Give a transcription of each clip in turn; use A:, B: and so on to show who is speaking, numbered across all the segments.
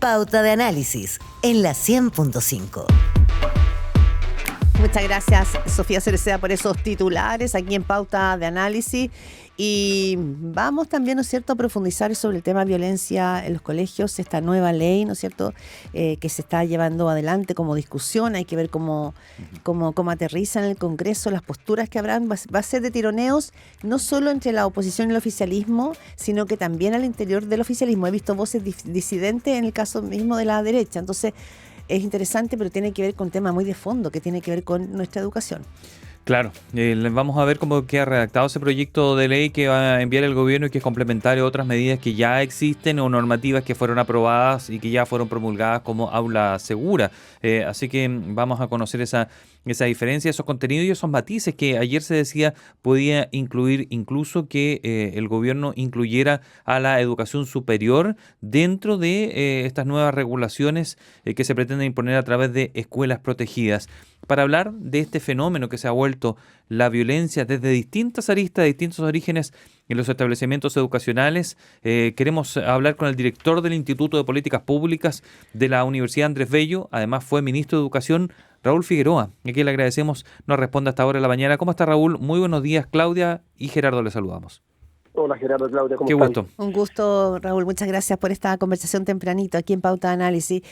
A: Pauta de Análisis en la 100.5.
B: Muchas gracias, Sofía Cereceda, por esos titulares aquí en Pauta de Análisis. Y vamos también, ¿no es cierto?, a profundizar sobre el tema de violencia en los colegios, esta nueva ley, ¿no es cierto?, que se está llevando adelante como discusión. Hay que ver cómo aterriza en el Congreso, las posturas que habrán. Va a ser de tironeos, no solo entre la oposición y el oficialismo, sino que también al interior del oficialismo. He visto voces disidentes en el caso mismo de la derecha. Entonces, es interesante, pero tiene que ver con un tema muy de fondo, que tiene que ver con nuestra educación.
C: Claro, vamos a ver cómo queda redactado ese proyecto de ley que va a enviar el gobierno y que es complementario a otras medidas que ya existen o normativas que fueron aprobadas y que ya fueron promulgadas como aula segura. Así que vamos a conocer esa diferencia, esos contenidos y esos matices que ayer se decía podía incluir incluso que el gobierno incluyera a la educación superior dentro de estas nuevas regulaciones que se pretenden imponer a través de escuelas protegidas. Para hablar de este fenómeno que se ha vuelto la violencia desde distintas aristas, de distintos orígenes en los establecimientos educacionales, queremos hablar con el director del Instituto de Políticas Públicas de la Universidad Andrés Bello, además fue ministro de Educación, Raúl Figueroa, a quien le agradecemos nos responda a esta hora de la mañana. ¿Cómo está, Raúl? Muy buenos días, Claudia y Gerardo, le saludamos.
D: Hola Gerardo, Claudia, ¿cómo
C: están? Qué gusto.
B: Un gusto, Raúl, muchas gracias por esta conversación tempranito aquí en Pauta de Análisis.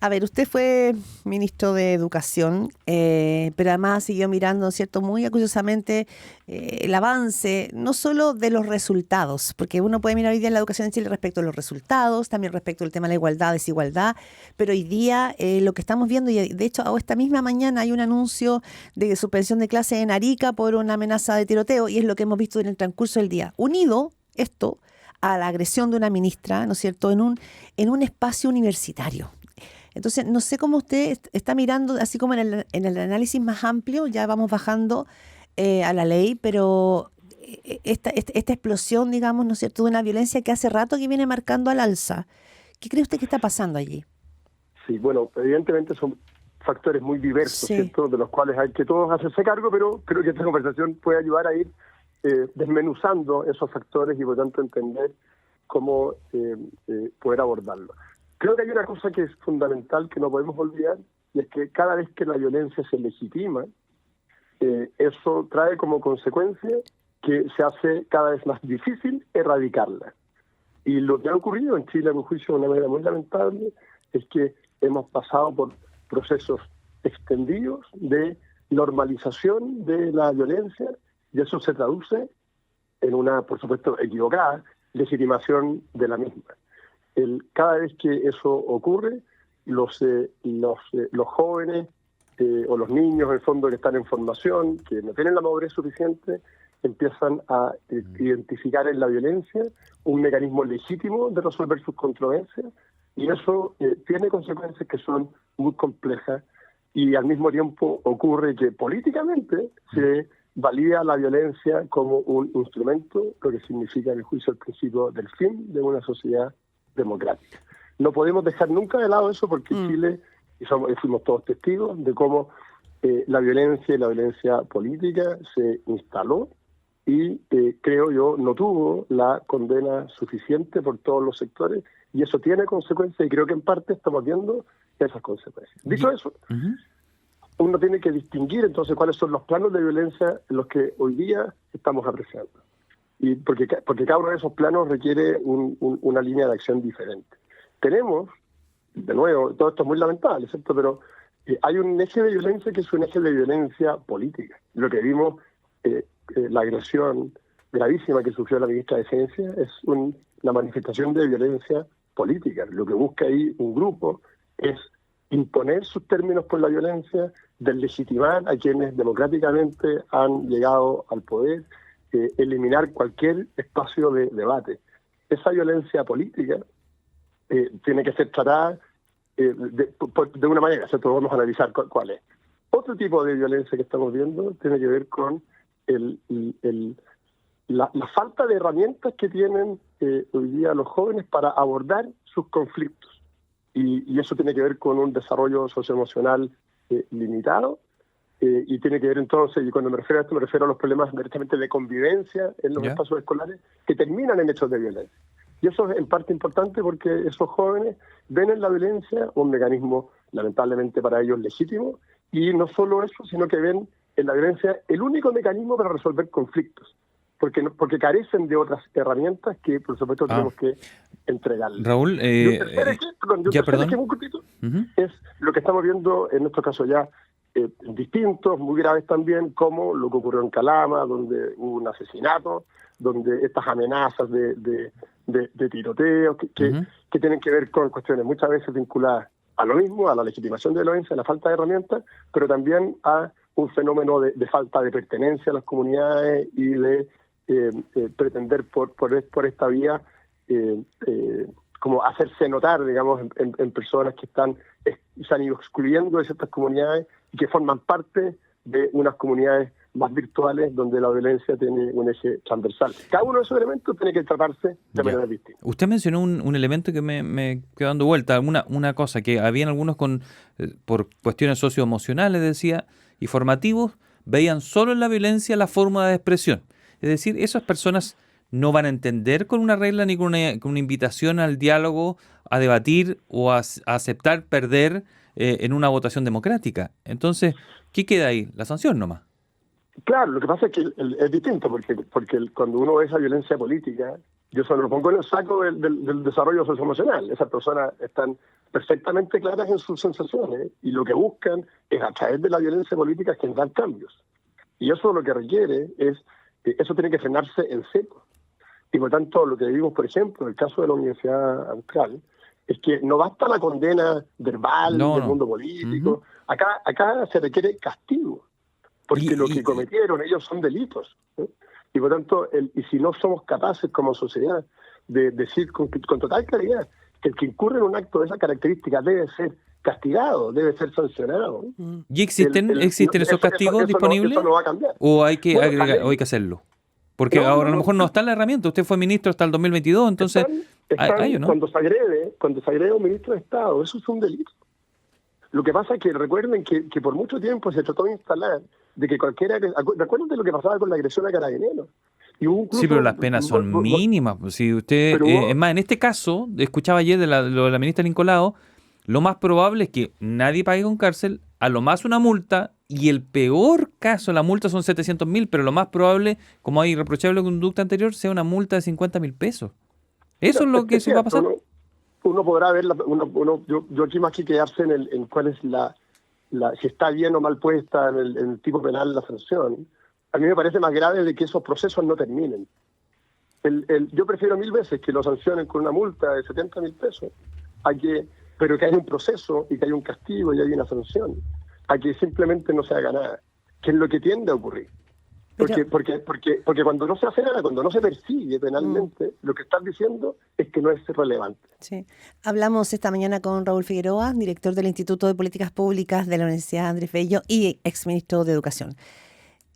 B: A ver, usted fue ministro de Educación, pero además siguió mirando, ¿cierto?, muy acuciosamente el avance, no solo de los resultados, porque uno puede mirar hoy día en la educación en Chile respecto a los resultados, también respecto al tema de la igualdad, desigualdad, pero hoy día lo que estamos viendo, y de hecho esta misma mañana hay un anuncio de suspensión de clases en Arica por una amenaza de tiroteo, y es lo que hemos visto en el transcurso del día. Unido esto a la agresión de una ministra, ¿no es cierto?, en un espacio universitario. Entonces, no sé cómo usted está mirando, así como en el análisis más amplio, ya vamos bajando a la ley, pero esta explosión, digamos, ¿no es cierto?, de una violencia que hace rato que viene marcando al alza. ¿Qué cree usted que está pasando allí?
D: Sí, bueno, evidentemente son factores muy diversos,
B: sí,
D: ¿cierto?, de los cuales hay que todos hacerse cargo, pero creo que esta conversación puede ayudar a ir desmenuzando esos factores y por tanto entender cómo poder abordarlo. Creo que hay una cosa que es fundamental que no podemos olvidar, y es que cada vez que la violencia se legitima, eso trae como consecuencia que se hace cada vez más difícil erradicarla. Y lo que ha ocurrido en Chile, a mi juicio, de una manera muy lamentable, es que hemos pasado por procesos extendidos de normalización de la violencia, y eso se traduce en una, por supuesto, equivocada legitimación de la misma. Cada vez que eso ocurre, los jóvenes o los niños, en el fondo, que están en formación, que no tienen la madurez suficiente, empiezan a identificar en la violencia un mecanismo legítimo de resolver sus controversias, y eso tiene consecuencias que son muy complejas, y al mismo tiempo ocurre que políticamente se valida la violencia como un instrumento, lo que significa, en el juicio, el principio del fin de una sociedad democrática. No podemos dejar nunca de lado eso, porque Chile, y fuimos todos testigos de cómo la violencia y la violencia política se instaló y creo yo no tuvo la condena suficiente por todos los sectores, y eso tiene consecuencias, y creo que en parte estamos viendo esas consecuencias. Dicho eso, uno tiene que distinguir entonces cuáles son los planos de violencia en los que hoy día estamos apreciando. Y porque cada uno de esos planos requiere una línea de acción diferente. Tenemos, de nuevo, todo esto es muy lamentable, ¿cierto?, pero hay un eje de violencia que es un eje de violencia política. Lo que vimos, la agresión gravísima que sufrió la ministra de Ciencia, es una manifestación de violencia política. Lo que busca ahí un grupo es imponer sus términos por la violencia, deslegitimar a quienes democráticamente han llegado al poder, eliminar cualquier espacio de debate. Esa violencia política tiene que ser tratada de una manera, ¿cierto? Vamos a analizar cuál es. Otro tipo de violencia que estamos viendo tiene que ver con la falta de herramientas que tienen hoy día los jóvenes para abordar sus conflictos. Y eso tiene que ver con un desarrollo socioemocional limitado, y tiene que ver entonces, y cuando me refiero a esto, me refiero a los problemas directamente de convivencia en los espacios escolares que terminan en hechos de violencia. Y eso es en parte importante porque esos jóvenes ven en la violencia un mecanismo lamentablemente para ellos legítimo, y no solo eso, sino que ven en la violencia el único mecanismo para resolver conflictos, porque carecen de otras herramientas que por supuesto tenemos que entregarles.
C: Raúl, perdón.
D: Muy cortito, es lo que estamos viendo en estos casos ya distintos, muy graves también, como lo que ocurrió en Calama, donde hubo un asesinato, donde estas amenazas de tiroteos que tienen que ver con cuestiones muchas veces vinculadas a lo mismo, a la legitimación de la violencia, a la falta de herramientas, pero también a un fenómeno de falta de pertenencia a las comunidades y de pretender por esta vía como hacerse notar, digamos, en personas que se han ido excluyendo de ciertas comunidades y que forman parte de unas comunidades más virtuales donde la violencia tiene un eje transversal. Cada uno de esos elementos tiene que tratarse de manera distinta.
C: Usted mencionó un elemento que me quedó dando vuelta, una cosa, que habían algunos por cuestiones socioemocionales, decía, y formativos, veían solo en la violencia la forma de expresión. Es decir, esas personas no van a entender con una regla ni con una invitación al diálogo, a debatir o a aceptar perder en una votación democrática. Entonces, ¿qué queda ahí? La sanción nomás.
D: Claro, lo que pasa es que es distinto, porque cuando uno ve esa violencia política, yo solo lo pongo en el saco del desarrollo socioemocional. Esas personas están perfectamente claras en sus sensaciones y lo que buscan es, a través de la violencia política, generar cambios. Y eso lo que requiere eso tiene que frenarse en seco. Y por tanto, lo que vimos, por ejemplo, en el caso de la Universidad Austral, es que no basta la condena verbal del mundo político. Acá se requiere castigo, porque lo que cometieron ellos son delitos, ¿no? Y por tanto, y si no somos capaces como sociedad de decir con total claridad que el que incurre en un acto de esa característica debe ser castigado, debe ser sancionado.
C: ¿Y existen esos castigos disponibles?
D: Eso no va a cambiar.
C: ¿O hay que agregar, o hay que hacerlo? Porque ahora a lo mejor no está la herramienta. Usted fue ministro hasta el 2022, entonces... ¿no?
D: Cuando se agrede a un ministro de Estado, eso es un delito. Lo que pasa es que recuerden que por mucho tiempo se trató de instalar de que cualquiera... Recuerden de lo que pasaba con la agresión a Carabineros. Sí,
C: pero las penas son mínimas. Si usted, es más, en este caso, escuchaba ayer de la ministra Lincolao, lo más probable es que nadie pague con cárcel, a lo más una multa, y el peor caso, la multa son 700.000, pero lo más probable, como hay irreprochable conducta anterior, sea una multa de 50.000 pesos. Eso es lo que se va a pasar.
D: Uno podrá ver, yo aquí más que quedarse en cuál es si está bien o mal puesta en el tipo penal la sanción. A mí me parece más grave de que esos procesos no terminen. Yo prefiero 1000 veces que lo sancionen con una multa de 70.000 pesos, pero que haya un proceso y que haya un castigo y haya una sanción, a que simplemente no se haga nada, que es lo que tiende a ocurrir. Porque cuando no se hace nada, cuando no se persigue penalmente, lo que están diciendo es que no es relevante.
B: Sí. Hablamos esta mañana con Raúl Figueroa, director del Instituto de Políticas Públicas de la Universidad Andrés Bello y exministro de Educación.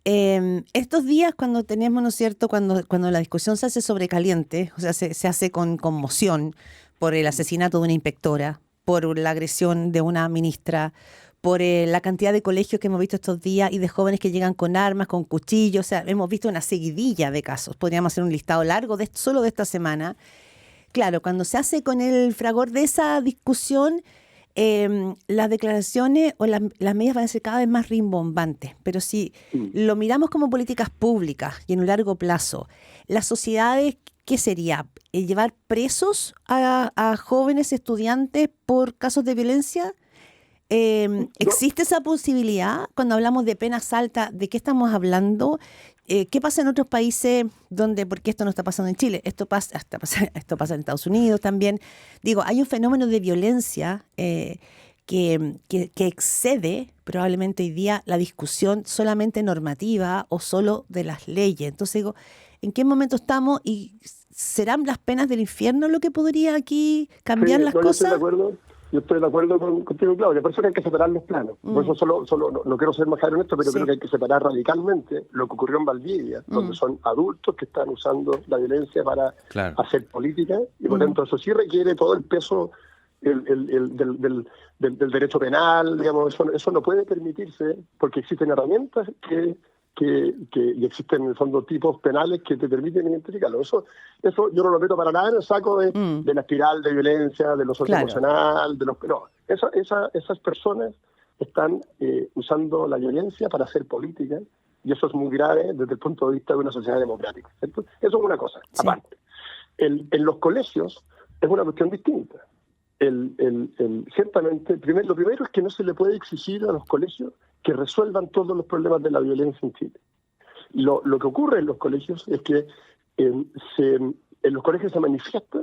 B: Estos días cuando tenemos, ¿no es cierto?, cuando la discusión se hace sobrecaliente, o sea, se hace con conmoción por el asesinato de una inspectora, por la agresión de una ministra, por la cantidad de colegios que hemos visto estos días y de jóvenes que llegan con armas, con cuchillos, o sea, hemos visto una seguidilla de casos. Podríamos hacer un listado largo solo de esta semana. Claro, cuando se hace con el fragor de esa discusión, las declaraciones o las medidas van a ser cada vez más rimbombantes, pero si lo miramos como políticas públicas y en un largo plazo, las sociedades, ¿qué sería? ¿Llevar presos a jóvenes estudiantes por casos de violencia? ¿Existe esa posibilidad? Cuando hablamos de penas altas, ¿de qué estamos hablando? ¿Qué pasa en otros países porque esto no está pasando en Chile? Esto pasa en Estados Unidos también. Digo, hay un fenómeno de violencia que excede probablemente hoy día la discusión solamente normativa o solo de las leyes. Entonces digo, ¿en qué momento estamos? ¿Y serán las penas del infierno lo que podría aquí cambiar las cosas?
D: Yo estoy de acuerdo contigo, Claudia. Por eso que hay que separar los planos. Por eso no quiero ser más claro en esto, pero creo que hay que separar radicalmente lo que ocurrió en Valdivia, donde son adultos que están usando la violencia para hacer política, y por tanto eso sí requiere todo el peso del derecho penal, digamos, eso no puede permitirse, porque existen herramientas que y existen en el fondo tipos penales que te permiten identificarlo. Eso yo no lo meto para nada en el saco de la espiral de violencia, de lo socioemocional, de los... No, esas personas están usando la violencia para hacer política, y eso es muy grave desde el punto de vista de una sociedad democrática, ¿cierto? Eso es una cosa, aparte. En los colegios es una cuestión distinta. Ciertamente, lo primero es que no se le puede exigir a los colegios que resuelvan todos los problemas de la violencia en Chile. Lo que ocurre en los colegios es que en los colegios se manifiesta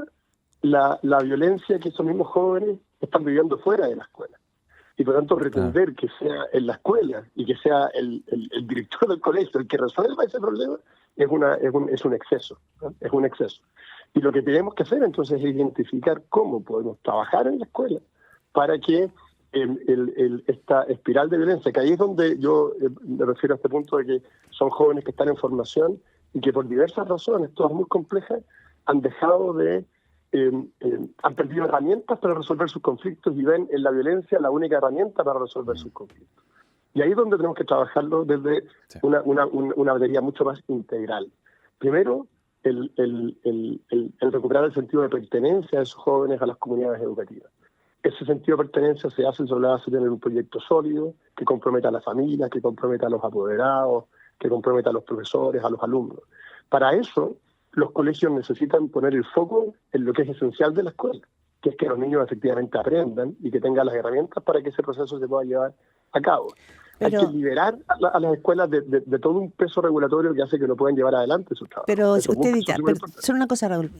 D: la violencia que esos mismos jóvenes están viviendo fuera de la escuela. Y por tanto pretender que sea en la escuela y que sea el director del colegio el que resuelva ese problema es un exceso, ¿no? Es un exceso. Y lo que tenemos que hacer entonces es identificar cómo podemos trabajar en la escuela para que esta espiral de violencia, que ahí es donde yo me refiero a este punto de que son jóvenes que están en formación y que por diversas razones, todas muy complejas, han dejado han perdido herramientas para resolver sus conflictos y ven en la violencia la única herramienta para resolver sus conflictos. Y ahí es donde tenemos que trabajarlo desde una batería mucho más integral. Primero, el recuperar el sentido de pertenencia de esos jóvenes a las comunidades educativas. Ese sentido de pertenencia se hace sobre la base de tener un proyecto sólido que comprometa a las familias, que comprometa a los apoderados, que comprometa a los profesores, a los alumnos. Para eso, los colegios necesitan poner el foco en lo que es esencial de la escuela, que es que los niños efectivamente aprendan y que tengan las herramientas para que ese proceso se pueda llevar a cabo. Hay que liberar a las escuelas de todo un peso regulatorio que hace que no puedan llevar adelante sus trabajos.
B: Pero usted dice, solo una cosa, Raúl,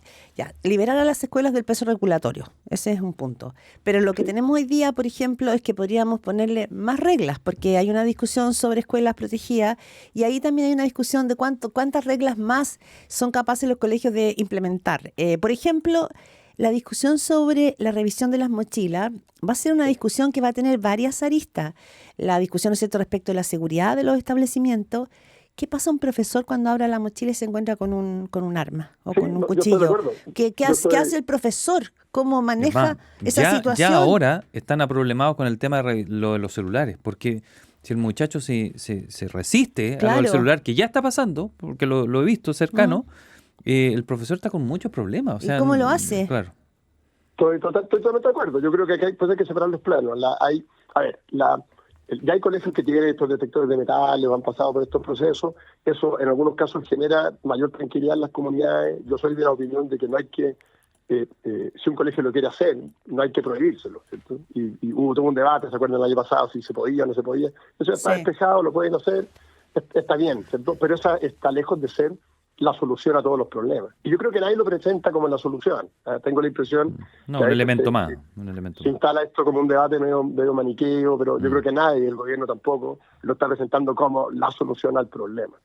B: liberar a las escuelas del peso regulatorio, ese es un punto. Pero lo que tenemos hoy día, por ejemplo, es que podríamos ponerle más reglas, porque hay una discusión sobre escuelas protegidas y ahí también hay una discusión de cuántas reglas más son capaces los colegios de implementar. Por ejemplo, la discusión sobre la revisión de las mochilas va a ser una discusión que va a tener varias aristas. La discusión, ¿no es cierto?, respecto a la seguridad de los establecimientos. ¿Qué pasa a un profesor cuando abre la mochila y se encuentra con un arma o con un cuchillo? ¿Qué hace el profesor? ¿Cómo maneja esa situación?
C: Ya ahora están aproblemados con el tema de los celulares, porque si el muchacho se resiste al celular, que ya está pasando, porque lo he visto cercano, el profesor está con muchos problemas. O sea,
B: ¿y cómo lo hace?
C: Claro.
D: Estoy totalmente de acuerdo. Yo creo que hay que separar los planos. Ya hay colegios que tienen estos detectores de metales o han pasado por estos procesos. Eso en algunos casos genera mayor tranquilidad en las comunidades. Yo soy de la opinión de que no hay que, si un colegio lo quiere hacer, no hay que prohibírselo, ¿cierto? Y hubo todo un debate, ¿se acuerdan el año pasado? Si se podía o no se podía. Eso está despejado, lo pueden hacer, está bien, ¿cierto? Pero esa está lejos de ser la solución a todos los problemas. Y yo creo que nadie lo presenta como la solución. Tengo la impresión...
C: No, un elemento más.
D: Se instala esto como un debate medio maniqueo, pero yo creo que nadie, el gobierno tampoco, lo está presentando como la solución al problema.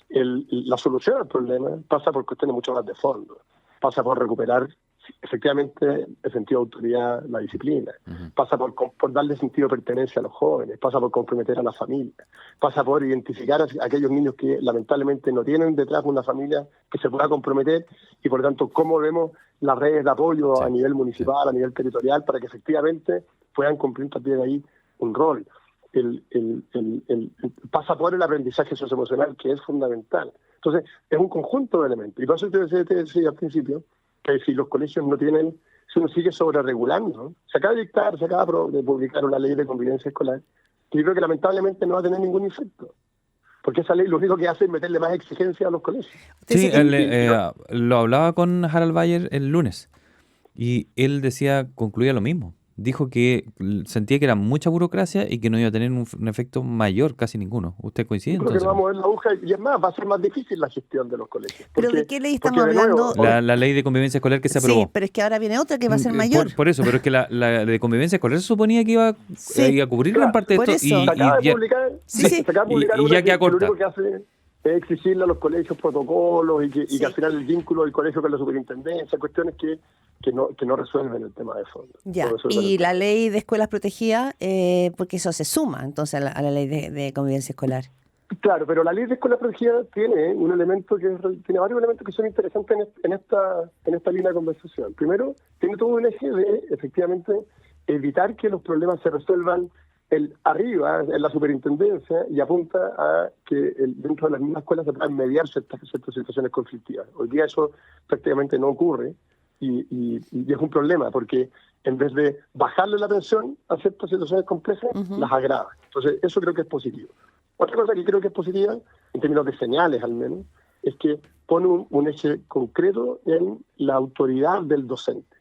D: La solución al problema pasa por cuestiones mucho más de fondo. Pasa por recuperar efectivamente el sentido de autoridad, la disciplina. Pasa por darle sentido de pertenencia a los jóvenes, pasa por comprometer a la familia, pasa por identificar a aquellos niños que lamentablemente no tienen detrás una familia que se pueda comprometer y por lo tanto cómo vemos las redes de apoyo a nivel municipal, a nivel territorial, para que efectivamente puedan cumplir también ahí un rol. Pasa por el aprendizaje socioemocional, que es fundamental. Entonces, es un conjunto de elementos. Y por eso te decía al principio que si los colegios no tienen, si uno sigue sobreregulando, ¿no? Se acaba de publicar una ley de convivencia escolar que yo creo que lamentablemente no va a tener ningún efecto. Porque esa ley lo único que hace es meterle más exigencia a los colegios.
C: Sí, lo hablaba con Harald Bayer el lunes y él concluía lo mismo. Dijo que sentía que era mucha burocracia y que no iba a tener un efecto mayor, casi ninguno. ¿Usted coincide?
D: Creo que no va a mover la aguja y es más, va a ser más difícil la gestión de los colegios.
B: ¿Pero de qué ley estamos hablando?
C: La ley de convivencia escolar que se aprobó.
B: Sí, pero es que ahora viene otra que va a ser mayor.
C: Por eso, pero es que la de convivencia escolar se suponía que iba a cubrir gran parte de esto.
D: Se acaba de publicar,
C: y ya queda corta.
D: Lo único que hace es exigirle a los colegios protocolos y que al final el vínculo del colegio con la superintendencia, cuestiones que no resuelven el tema de fondo.
B: Ya, y la ley de escuelas protegidas, porque eso se suma entonces a la ley de convivencia escolar.
D: Claro, pero la ley de escuelas protegidas tiene un elemento tiene varios elementos que son interesantes en esta línea de conversación. Primero, tiene todo un eje de, efectivamente, evitar que los problemas se resuelvan arriba, en la superintendencia, y apunta a que dentro de las mismas escuelas se puedan mediar ciertas situaciones conflictivas. Hoy día eso prácticamente no ocurre y es un problema, porque en vez de bajarle la tensión a ciertas situaciones complejas, las agrava. Entonces, eso creo que es positivo. Otra cosa que creo que es positiva, en términos de señales al menos, es que pone un eje concreto en la autoridad del docente.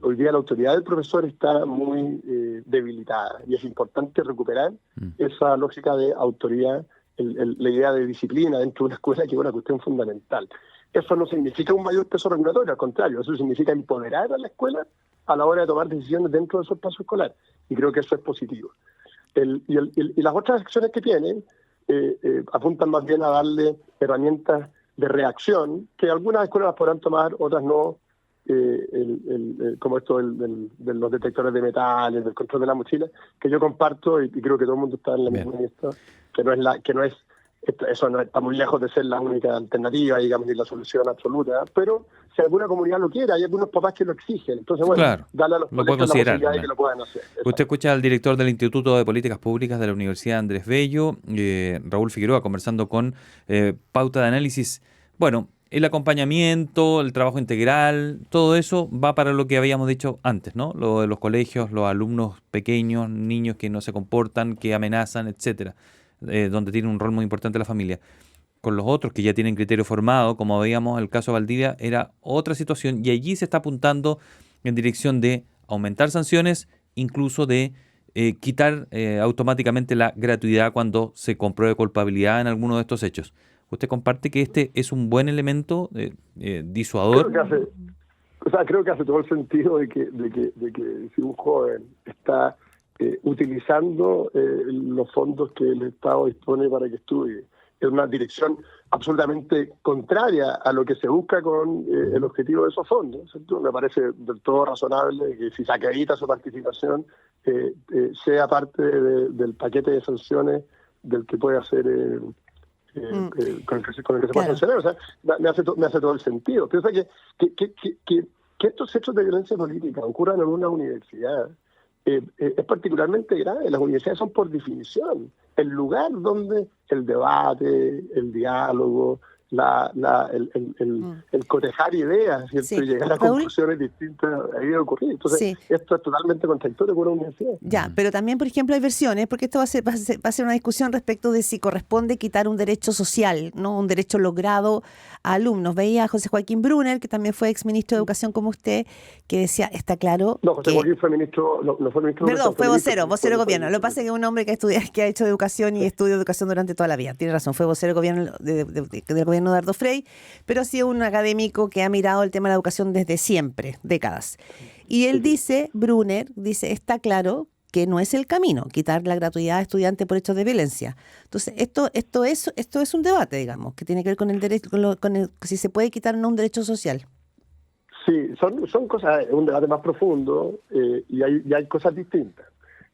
D: Hoy día la autoridad del profesor está muy debilitada y es importante recuperar esa lógica de autoridad, la idea de disciplina dentro de una escuela, que es una cuestión fundamental. Eso no significa un mayor peso regulatorio, al contrario, eso significa empoderar a la escuela a la hora de tomar decisiones dentro de su espacio escolar, y creo que eso es positivo. Y las otras acciones que tienen apuntan más bien a darle herramientas de reacción, que algunas escuelas las podrán tomar, otras no, como esto de los detectores de metales, del control de la mochila, que yo comparto y creo que todo el mundo está en la misma lista, eso no está muy lejos de ser la única alternativa, digamos, ni la solución absoluta, pero si alguna comunidad lo quiere, hay algunos papás que lo exigen, entonces bueno,
C: Claro,
D: dale a los
C: lo puede
D: colegios la
C: considerar,
D: posibilidad de
C: ¿no?
D: que lo puedan hacer.
C: Usted escucha al director del Instituto de Políticas Públicas de la Universidad Andrés Bello, Raúl Figueroa, conversando con Pauta de Análisis. Bueno, el acompañamiento, el trabajo integral, todo eso va para lo que habíamos dicho antes, ¿no? Lo de los colegios, los alumnos pequeños, niños que no se comportan, que amenazan, etcétera, donde tiene un rol muy importante la familia. Con los otros que ya tienen criterio formado, como veíamos el caso de Valdivia, era otra situación y allí se está apuntando en dirección de aumentar sanciones, incluso de quitar automáticamente la gratuidad cuando se compruebe culpabilidad en alguno de estos hechos. ¿Usted comparte que este es un buen elemento disuador?
D: Creo que hace todo el sentido de que si un joven está utilizando los fondos que el Estado dispone para que estudie en una dirección absolutamente contraria a lo que se busca con el objetivo de esos fondos, ¿cierto? Me parece del todo razonable que si se acredita su participación sea parte del paquete de sanciones del que puede hacer con el que se puede sancionar. O sea, me hace todo el sentido. Piensa que estos hechos de violencia política ocurran en una universidad es particularmente grave. Las universidades son, por definición, el lugar donde el debate, el diálogo, el cotejar ideas, ¿cierto?
B: Sí.
D: Y llegar a
B: Raúl,
D: conclusiones distintas ahí de ocurrir. Entonces, esto es totalmente contradictorio con una universidad.
B: Ya, pero también, por ejemplo, hay versiones, porque esto va a ser una discusión respecto de si corresponde quitar un derecho social, ¿no? Un derecho logrado a alumnos. Veía a José Joaquín Brunner, que también fue exministro de Educación como usted, que decía, está claro.
D: No, José Joaquín fue ministro, no fue ministro de
B: Perdón,
D: Educación,
B: fue vocero de gobierno. Lo que pasa es que es un hombre que ha hecho educación y estudió educación durante toda la vida. Tiene razón, fue vocero de gobierno del gobierno de Dardo Frey, pero ha sido un académico que ha mirado el tema de la educación desde siempre, décadas. Y él dice, Brunner, está claro que no es el camino, quitar la gratuidad a estudiantes por hechos de violencia. Entonces, esto es un debate, digamos, que tiene que ver con el derecho, si se puede quitar o no un derecho social.
D: Sí, son cosas, es un debate más profundo y hay cosas distintas.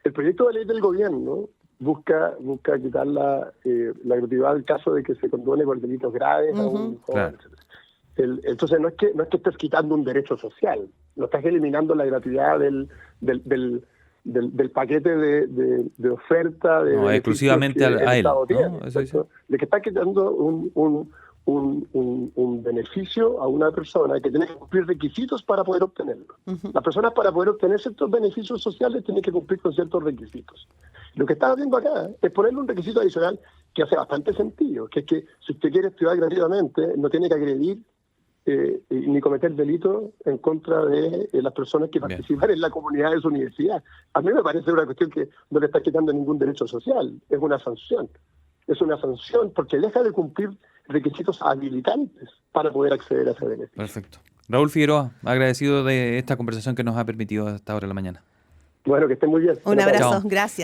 D: El proyecto de ley del gobierno busca quitar la gratuidad en caso de que se condone por delitos graves a un joven, etc. Entonces no es que estés quitando un derecho social, no estás eliminando la gratuidad del paquete de oferta
C: no, exclusivamente a él, ¿no?
D: De que estás quitando un beneficio a una persona que tiene que cumplir requisitos para poder obtenerlo. Las personas, para poder obtener ciertos beneficios sociales, tienen que cumplir con ciertos requisitos. Lo que está haciendo acá es ponerle un requisito adicional que hace bastante sentido, que es que si usted quiere estudiar gratuitamente, no tiene que agredir ni cometer delitos en contra de las personas que participan en la comunidad de su universidad. A mí me parece una cuestión que no le está quitando ningún derecho social, es una sanción. Es una sanción porque deja de cumplir requisitos habilitantes para poder acceder a ese beneficio.
C: Perfecto. Raúl Figueroa, agradecido de esta conversación que nos ha permitido hasta ahora de la mañana.
D: Bueno, que estén muy bien.
B: Un abrazo,
C: Chao.
B: gracias.